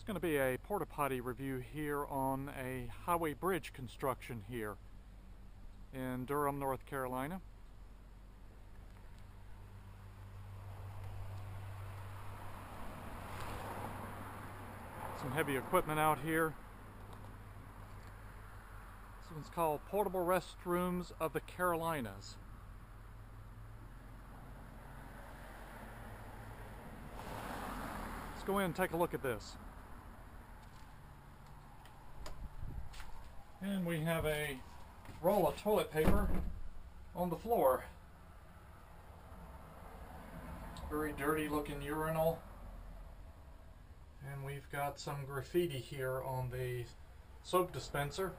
Going to be a porta potty review here on a highway bridge construction here in Durham, North Carolina. Some heavy equipment out here. This one's called Portable Restrooms of the Carolinas. Let's go in and take a look at this. And we have a roll of toilet paper on the floor. Very dirty looking urinal. And we've got some graffiti here on the soap dispenser.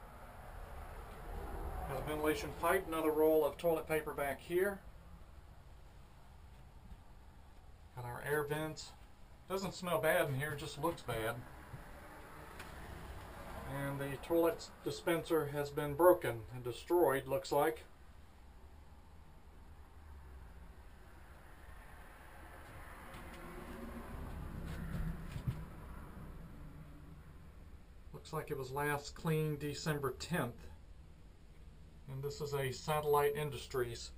Got a ventilation pipe, another roll of toilet paper back here. Got our air vents. Doesn't smell bad in here, just looks bad. And the toilet dispenser has been broken and destroyed, looks like. Looks like it was last cleaned December 10th. And this is a Satellite Industries.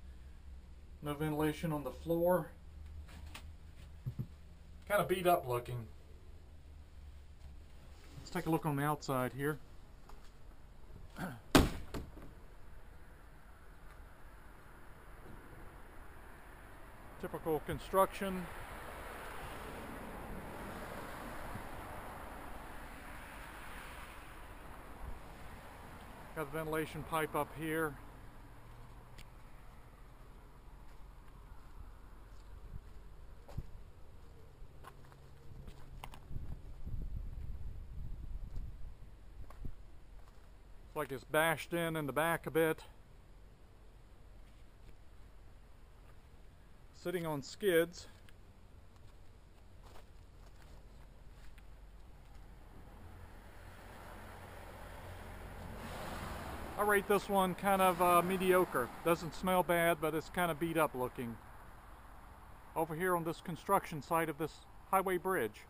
No ventilation on the floor. Kind of beat up looking. Let's take a look on the outside here. Typical construction. Got the ventilation pipe up here. Looks like it's bashed in the back a bit. Sitting on skids. I rate this one kind of mediocre. Doesn't smell bad, but it's kind of beat up looking. Over here on this construction site of this highway bridge.